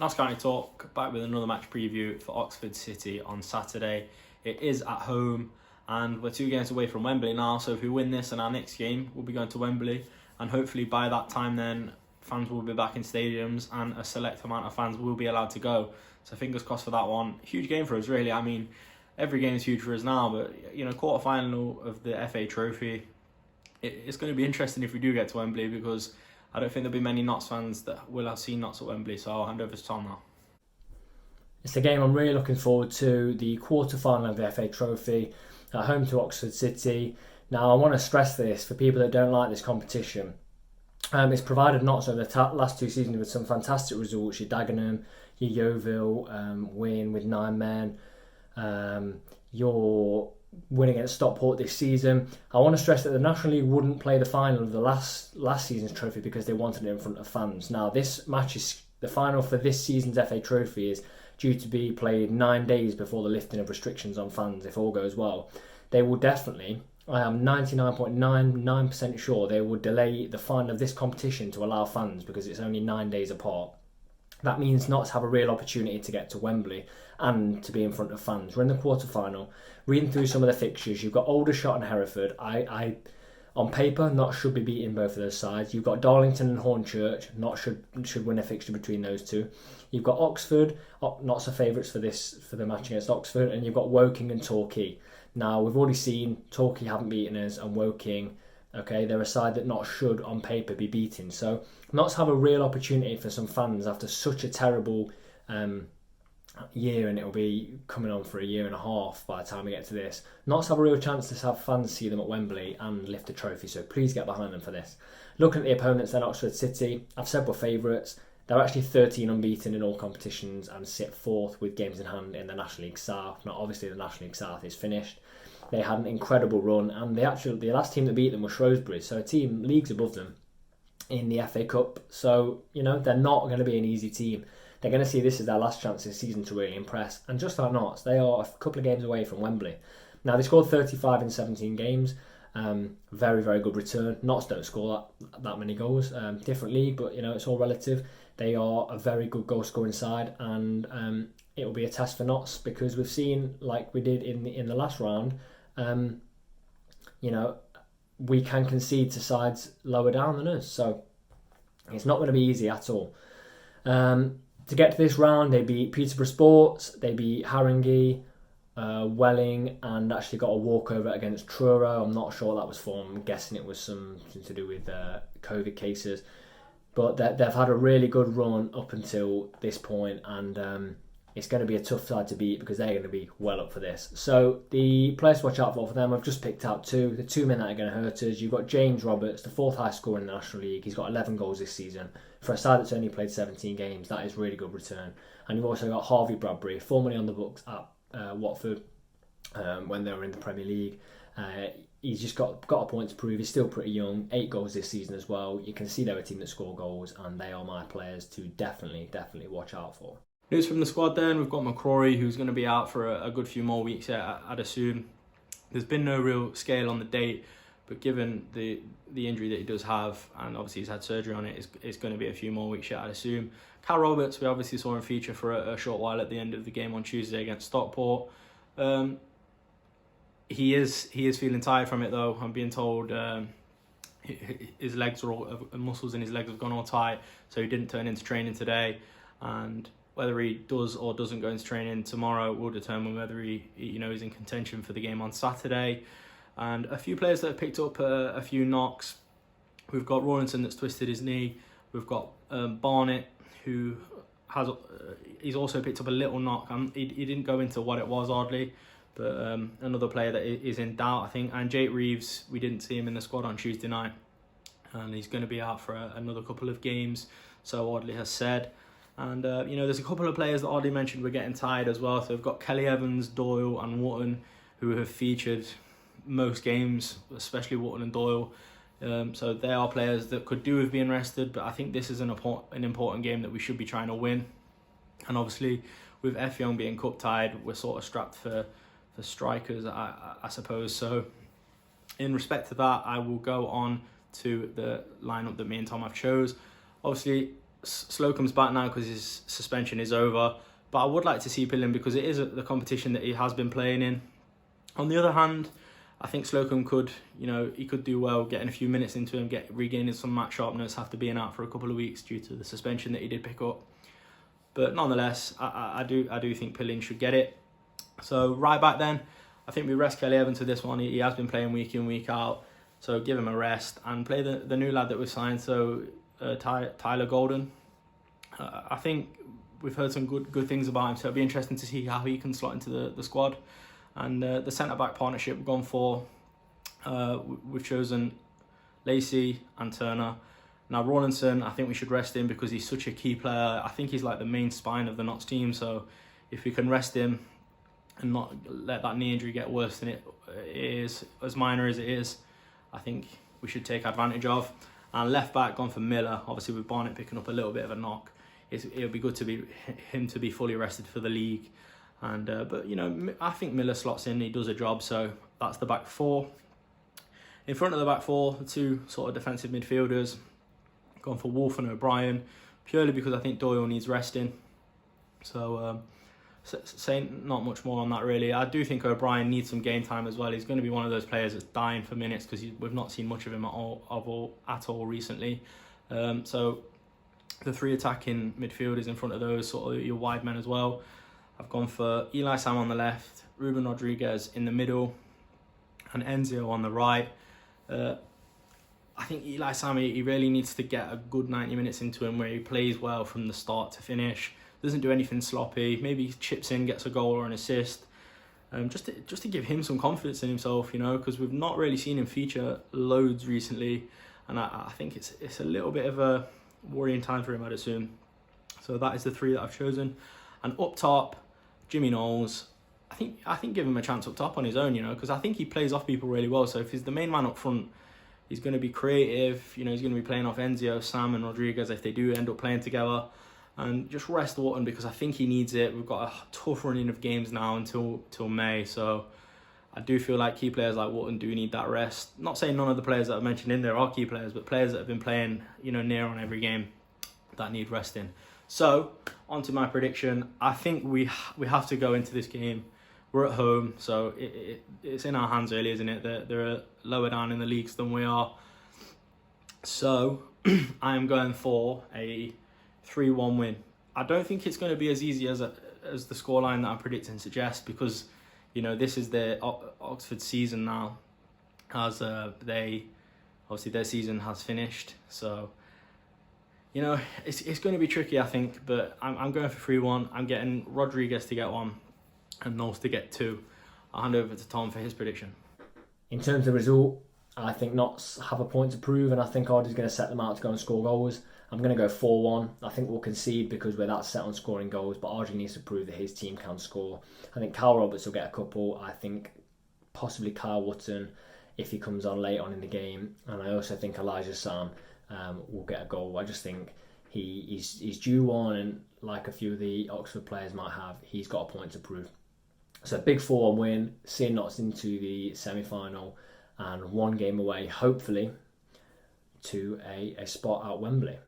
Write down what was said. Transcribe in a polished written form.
Notts County Talk, back with another match preview for Oxford City on Saturday. It is at home and we're 2 games away from Wembley now, so if we win this and our next game, we'll be going to Wembley, and hopefully by that time then fans will be back in stadiums and a select amount of fans will be allowed to go. So fingers crossed for that one. Huge game for us really. I mean, every game is huge for us now, but quarter final of the FA Trophy, it's going to be interesting if we do get to Wembley, because I don't think there'll be many Notts fans that will have seen Notts at Wembley, so I'll hand over to Tom now. It's a game I'm really looking forward to, the quarter-final of the FA Trophy at home to Oxford City. Now, I want to stress this for people that don't like this competition. It's provided Notts over the last 2 seasons with some fantastic results. Your Dagenham, your Yeovil win with 9 men. Your win against Stockport this season. I want to stress that the National League wouldn't play the final of the last season's trophy because they wanted it in front of fans. Now, this match is the final for this season's FA Trophy is due to be played 9 days before the lifting of restrictions on fans, if all goes well. They will definitely, I am 99.99% sure, they will delay the final of this competition to allow fans because it's only 9 days apart. That means Notts have a real opportunity to get to Wembley and to be in front of fans. We're in the quarter-final. Reading through some of the fixtures, you've got Aldershot and Hereford. On paper, Notts should be beating both of those sides. You've got Darlington and Hornchurch. Notts should win a fixture between those two. You've got Oxford. Notts are favourites for the match against Oxford. And you've got Woking and Torquay. Now, we've already seen Torquay haven't beaten us, and Woking, okay, they're a side that Notts should, on paper, be beating. So Notts have a real opportunity for some fans after such a terrible year, and it'll be coming on for a year and a half by the time we get to this. Notts have a real chance to have fans see them at Wembley and lift a trophy, so please get behind them for this. Looking at the opponents then, Oxford City, I've said we're favourites. They're actually 13 unbeaten in all competitions and sit 4th with games in hand in the National League South. Now, obviously, the National League South is finished. They had an incredible run, and the last team that beat them was Shrewsbury, so a team leagues above them in the FA Cup. So, they're not going to be an easy team. They're going to see this as their last chance this season to really impress. And just like Notts, they are a couple of games away from Wembley. Now, they scored 35 in 17 games. Very, very good return. Notts don't score that many goals. Different league, but, it's all relative. They are a very good goal-scoring side, and it will be a test for Notts because we've seen, like we did in the last round, we can concede to sides lower down than us. So it's not going to be easy at all. To get to this round, they beat Peterborough Sports, they beat Haringey, Welling, and actually got a walkover against Truro. I'm not sure what that was for. I'm guessing it was something to do with COVID cases. But they've had a really good run up until this point, and it's going to be a tough side to beat because they're going to be well up for this. So the players to watch out for them, I've just picked out 2. The 2 men that are going to hurt us. You've got James Roberts, the 4th highest scorer in the National League. He's got 11 goals this season. For a side that's only played 17 games, that is really good return. And you've also got Harvey Bradbury, formerly on the books at Watford when they were in the Premier League. He's just got a point to prove. He's still pretty young. 8 goals this season as well. You can see they're a team that score goals, and they are my players to definitely watch out for. News from the squad then, we've got McCrory, who's going to be out for a good few more weeks, I'd assume. There's been no real scale on the date, but given the injury that he does have, and obviously he's had surgery on it, it's going to be a few more weeks yet, I'd assume. Cal Roberts, we obviously saw him feature for a short while at the end of the game on Tuesday against Stockport. He is feeling tired from it though. I'm being told his legs are all muscles in his legs have gone all tight, so he didn't turn into training today. And whether he does or doesn't go into training tomorrow will determine whether he is in contention for the game on Saturday. And a few players that have picked up a few knocks. We've got Rawlinson that's twisted his knee. We've got Barnett, who he's also picked up a little knock. He didn't go into what it was, oddly. But another player that is in doubt, I think. And Jake Reeves, we didn't see him in the squad on Tuesday night. And he's going to be out for another couple of games, so Audley has said. And, there's a couple of players that Audley mentioned were getting tired as well. So we've got Kelly Evans, Doyle and Wotton, who have featured most games, especially Wotton and Doyle. So they are players that could do with being rested, but I think this is an important game that we should be trying to win. And obviously, with Effiong being cup tied, we're sort of strapped for strikers, I suppose. So in respect to that, I will go on to the lineup that me and Tom have chose. Obviously, Slocum's back now because his suspension is over, but I would like to see Pilling because it is the competition that he has been playing in. On the other hand, I think Slocum could, he could do well getting a few minutes into him, regaining some match sharpness after being out for a couple of weeks due to the suspension that he did pick up. But nonetheless, I do think Pilling should get it. So right back then, I think we rest Kelly Evans to this one. He has been playing week in, week out, so give him a rest and play the new lad that we signed. So Tyler Golden. I think we've heard some good things about him, so it'll be interesting to see how he can slot into the squad. And the centre-back partnership we've gone for, we've chosen Lacey and Turner. Now Rawlinson, I think we should rest him because he's such a key player. I think he's like the main spine of the Notts team, so if we can rest him and not let that knee injury get worse than it is, as minor as it is, I think we should take advantage of. And left back, gone for Miller, obviously with Barnett picking up a little bit of a knock. It'll be good to be him to be fully rested for the league. And but I think Miller slots in, he does a job, so that's the back four. In front of the back four, the two sort of defensive midfielders, gone for Wolf and O'Brien, purely because I think Doyle needs resting. So saying not much more on that really. I do think O'Brien needs some game time as well. He's going to be one of those players that's dying for minutes because we've not seen much of him at all recently. So the three attacking midfielders in front of those, sort of your wide men as well. I've gone for Eli Sam on the left, Ruben Rodriguez in the middle, and Enzio on the right. I think Eli Sam, he really needs to get a good 90 minutes into him where he plays well from the start to finish, doesn't do anything sloppy, maybe chips in, gets a goal or an assist, just to give him some confidence in himself, because we've not really seen him feature loads recently, and I think it's a little bit of a worrying time for him, I'd assume. So that is the three that I've chosen. And up top, Jimmy Knowles, I think give him a chance up top on his own, because I think he plays off people really well. So if he's the main man up front, he's going to be creative, he's going to be playing off Enzio, Sam and Rodriguez if they do end up playing together. And just rest Wharton because I think he needs it. We've got a tough running of games now until May, so I do feel like key players like Wharton do need that rest. Not saying none of the players that I've mentioned in there are key players, but players that have been playing, near on every game that need resting. So, on to my prediction. I think we have to go into this game. We're at home, so it's in our hands really, isn't it? They're lower down in the leagues than we are. So, I am going for a 3-1 win. I don't think it's going to be as easy as the scoreline that I'm predicting suggests because, this is the Oxford season now, as obviously their season has finished. So, it's going to be tricky, I think, but I'm going for 3-1. I'm getting Rodriguez to get 1 and Knowles to get 2. I'll hand over to Tom for his prediction. In terms of result, I think Notts have a point to prove, and I think Ardie's going to set them out to go and score goals. I'm going to go 4-1. I think we'll concede because we're that set on scoring goals, but Ardie needs to prove that his team can score. I think Kyle Roberts will get a couple. I think possibly Kyle Wootton if he comes on late on in the game, and I also think Elijah Sam will get a goal. I just think he's due one, and like a few of the Oxford players might have, he's got a point to prove. So a big 4-1 win, seeing Notts into the semi-final, and 1 game away, hopefully, to a spot at Wembley.